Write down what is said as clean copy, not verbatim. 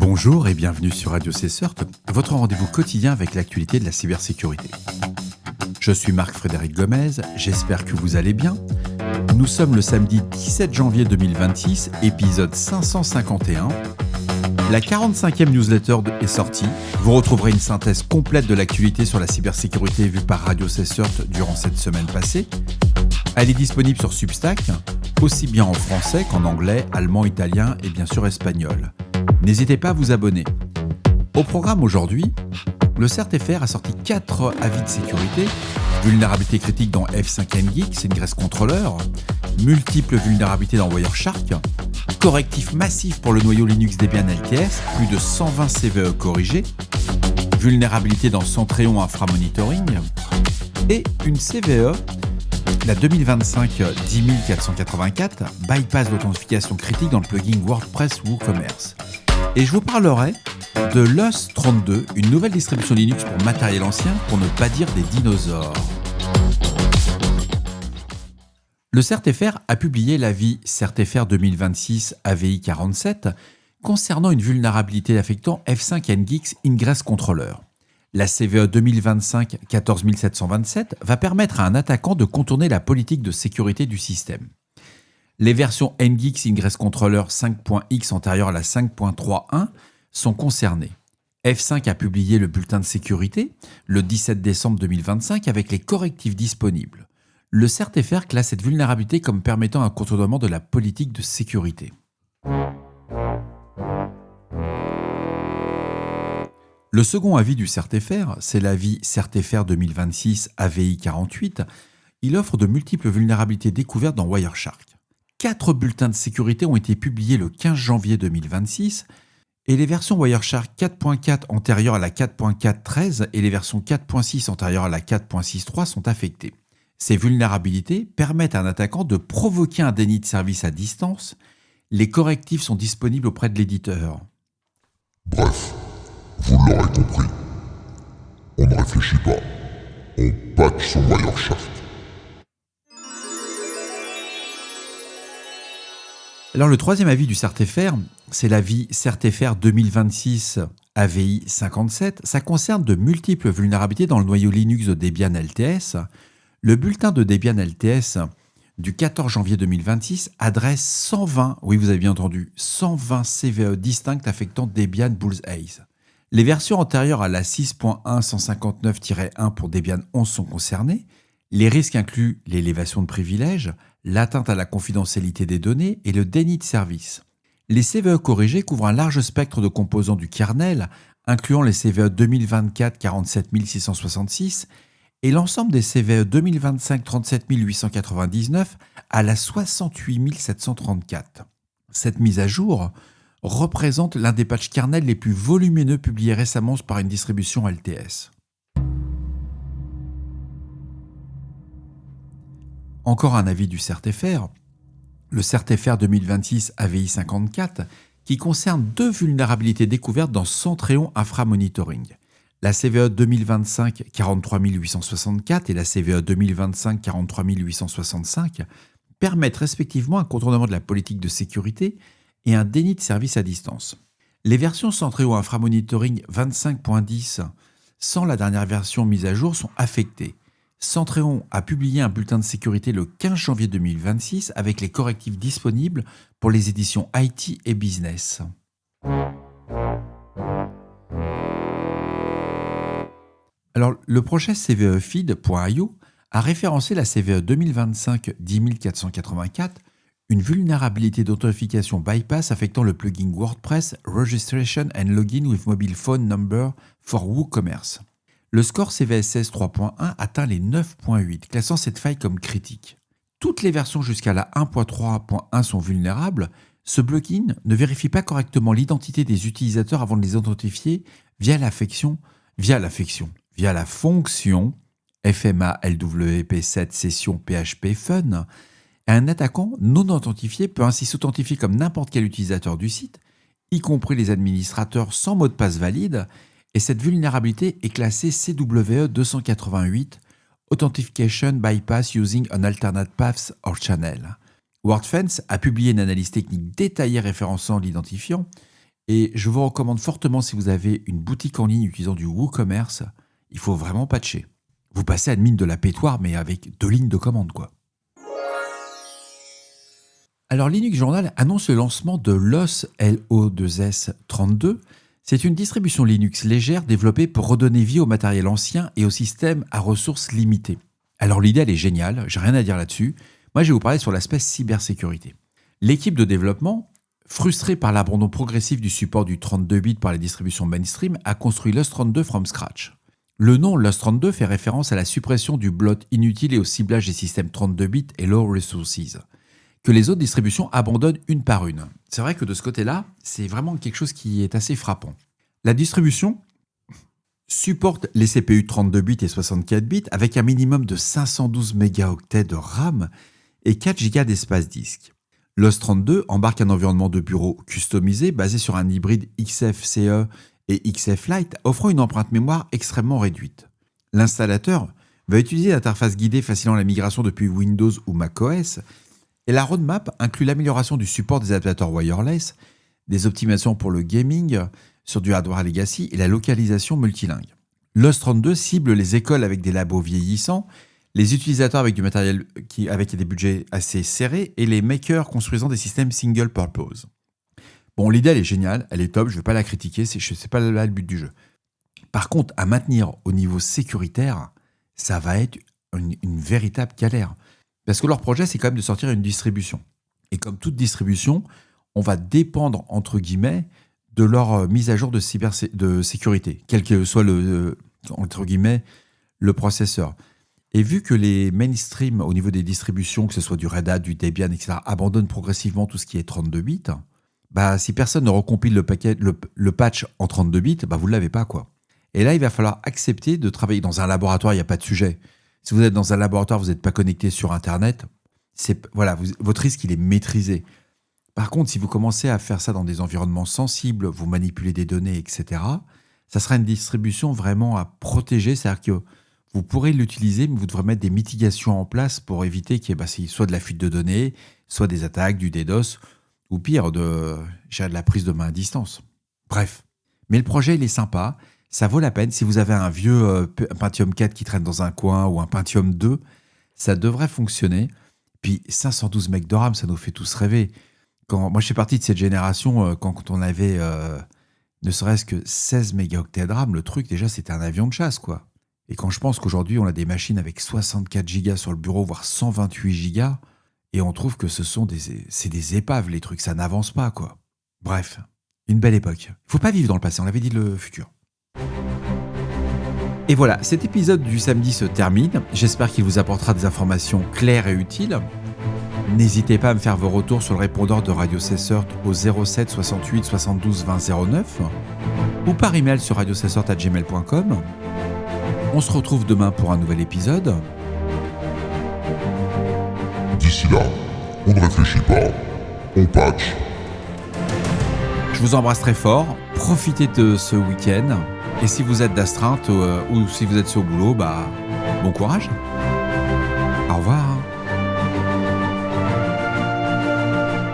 Bonjour et bienvenue sur Radio CSERT, votre rendez-vous quotidien avec l'actualité de la cybersécurité. Je suis Marc-Frédéric Gomez, j'espère que vous allez bien. Nous sommes le samedi 17 janvier 2026, épisode 551. La 45e newsletter est sortie. Vous retrouverez une synthèse complète de l'actualité sur la cybersécurité vue par Radio CSERT durant cette semaine passée. Elle est disponible sur Substack, aussi bien en français qu'en anglais, allemand, italien et bien sûr espagnol. N'hésitez pas à vous abonner. Au programme aujourd'hui, le CERT-FR a sorti 4 avis de sécurité, vulnérabilité critique dans F5 Ingress Controller, multiples vulnérabilités dans Wireshark, correctif massif pour le noyau Linux Debian LTS, plus de 120 CVE corrigés, vulnérabilité dans Centreon Inframonitoring, et une CVE, la 2025-10484, bypass d'authentification critique dans le plugin WordPress WooCommerce. Et je vous parlerai de l'OS 32, une nouvelle distribution Linux pour matériel ancien, pour ne pas dire des dinosaures. Le CERT-FR a publié l'avis CERT-FR 2026 AVI 47 concernant une vulnérabilité affectant F5 Ingress Controller. La CVE 2025-14727 va permettre à un attaquant de contourner la politique de sécurité du système. Les versions NGIX Ingress Controller 5.x antérieures à la 5.3.1 sont concernées. F5 a publié le bulletin de sécurité le 17 décembre 2025 avec les correctifs disponibles. Le CERT-FR classe cette vulnérabilité comme permettant un contournement de la politique de sécurité. Le second avis du CERT-FR, c'est l'avis CERT-FR 2026 AVI 48. Il offre de multiples vulnérabilités découvertes dans Wireshark. 4 bulletins de sécurité ont été publiés le 15 janvier 2026 et les versions Wireshark 4.4 antérieures à la 4.4.13 et les versions 4.6 antérieures à la 4.6.3 sont affectées. Ces vulnérabilités permettent à un attaquant de provoquer un déni de service à distance. Les correctifs sont disponibles auprès de l'éditeur. Bref, vous l'aurez compris. On ne réfléchit pas. On patch son Wireshark. Alors le troisième avis du CERT-FR, c'est l'avis CERT-FR 2026 AVI 57. Ça concerne de multiples vulnérabilités dans le noyau Linux de Debian LTS. Le bulletin de Debian LTS du 14 janvier 2026 adresse 120, oui vous avez bien entendu, 120 CVE distinctes affectant Debian Bullseye. Les versions antérieures à la 6.1 159-1 pour Debian 11 sont concernées. Les risques incluent l'élévation de privilèges, l'atteinte à la confidentialité des données et le déni de service. Les CVE corrigés couvrent un large spectre de composants du kernel, incluant les CVE 2024 47666 et l'ensemble des CVE 2025 37899 à la 68 734. Cette mise à jour représente l'un des patchs kernel les plus volumineux publiés récemment par une distribution LTS. Encore un avis du CERT-FR, le CERT-FR 2026 AVI 54, qui concerne 2 vulnérabilités découvertes dans Centreon Inframonitoring. La CVE 2025 43864 et la CVE 2025 43865 permettent respectivement un contournement de la politique de sécurité et un déni de service à distance. Les versions Centreon Inframonitoring 25.10 sans la dernière version mise à jour sont affectées. Centreon a publié un bulletin de sécurité le 15 janvier 2026 avec les correctifs disponibles pour les éditions IT et Business. Alors, le projet CVEfeed.io a référencé la CVE 2025 10484, une vulnérabilité d'authentification bypass affectant le plugin WordPress Registration and Login with Mobile Phone Number for WooCommerce. Le score CVSS 3.1 atteint les 9.8, classant cette faille comme critique. Toutes les versions jusqu'à la 1.3.1 sont vulnérables. Ce plugin ne vérifie pas correctement l'identité des utilisateurs avant de les authentifier via la fonction FMA LWP7 session PHP Fun. Un attaquant non authentifié peut ainsi s'authentifier comme n'importe quel utilisateur du site, y compris les administrateurs sans mot de passe valide, et cette vulnérabilité est classée CWE 288 Authentication Bypass Using an Alternate Path or Channel. WordFence a publié une analyse technique détaillée référençant l'identifiant Et je vous recommande fortement, si vous avez une boutique en ligne utilisant du WooCommerce, il faut vraiment patcher. Vous passez admin de la pétoire, mais avec 2 lignes de commande, quoi. Alors, Linux Journal annonce le lancement de LOS, L-O-2-S 32. C'est une distribution Linux légère développée pour redonner vie au matériel ancien et au système à ressources limitées. Alors, l'idée, elle est géniale, j'ai rien à dire là-dessus. Moi, je vais vous parler sur l'aspect cybersécurité. L'équipe de développement, frustrée par l'abandon progressif du support du 32 bits par les distributions mainstream, a construit LOS 32 from scratch. Le nom LOS 32 fait référence à la suppression du blot inutile et au ciblage des systèmes 32 bits et low resources, que les autres distributions abandonnent une par une. C'est vrai que de ce côté-là, c'est vraiment quelque chose qui est assez frappant. La distribution supporte les CPU 32 bits et 64 bits avec un minimum de 512 mégaoctets de RAM et 4 Go d'espace disque. LOS 32 embarque un environnement de bureau customisé basé sur un hybride XFCE et XF Lite offrant une empreinte mémoire extrêmement réduite. L'installateur va utiliser l'interface guidée facilant la migration depuis Windows ou macOS et la roadmap inclut l'amélioration du support des adaptateurs wireless, des optimisations pour le gaming sur du hardware legacy et la localisation multilingue. LOS 32 cible les écoles avec des labos vieillissants, les utilisateurs avec du matériel avec des budgets assez serrés et les makers construisant des systèmes single purpose. Bon, l'idée, elle est géniale, elle est top, je ne vais pas la critiquer, c'est pas là le but du jeu. Par contre, à maintenir au niveau sécuritaire, ça va être une véritable galère. Parce que leur projet, c'est quand même de sortir une distribution. Et comme toute distribution, on va dépendre, entre guillemets, de leur mise à jour de sécurité, quel que soit entre guillemets, le processeur. Et vu que les mainstream, au niveau des distributions, que ce soit du Red Hat, du Debian, etc., abandonnent progressivement tout ce qui est 32 bits, si personne ne recompile le patch en 32 bits, vous ne l'avez pas, quoi. Et là, il va falloir accepter de travailler dans un laboratoire, il n'y a pas de sujet. Si vous êtes dans un laboratoire, vous n'êtes pas connecté sur Internet, votre risque, il est maîtrisé. Par contre, si vous commencez à faire ça dans des environnements sensibles, vous manipulez des données, etc., ça sera une distribution vraiment à protéger. C'est-à-dire que vous pourrez l'utiliser, mais vous devrez mettre des mitigations en place pour éviter qu'il y ait soit de la fuite de données, soit des attaques, du DDoS, ou pire, de la prise de main à distance. Bref. Mais le projet, il est sympa. Ça vaut la peine. Si vous avez un vieux Pentium 4 qui traîne dans un coin ou un Pentium 2, ça devrait fonctionner. Puis 512 mecs de RAM, ça nous fait tous rêver. Moi, je fais partie de cette génération, quand on avait ne serait-ce que 16 mégaoctets de RAM, le truc, déjà, c'était un avion de chasse, quoi. Et quand je pense qu'aujourd'hui, on a des machines avec 64 gigas sur le bureau, voire 128 gigas, et on trouve que c'est des épaves, les trucs, ça n'avance pas, quoi. Bref, une belle époque. Il faut pas vivre dans le passé, on l'avait dit, le futur. Et voilà, cet épisode du samedi se termine. J'espère qu'il vous apportera des informations claires et utiles. N'hésitez pas à me faire vos retours sur le répondeur de Radio Cessert au 07 68 72 20 09 ou par email sur radiocessert@gmail.com. On se retrouve demain pour un nouvel épisode. D'ici là, on ne réfléchit pas, on patch. Je vous embrasse très fort, profitez de ce week-end et si vous êtes d'astreinte ou si vous êtes au boulot, bon courage.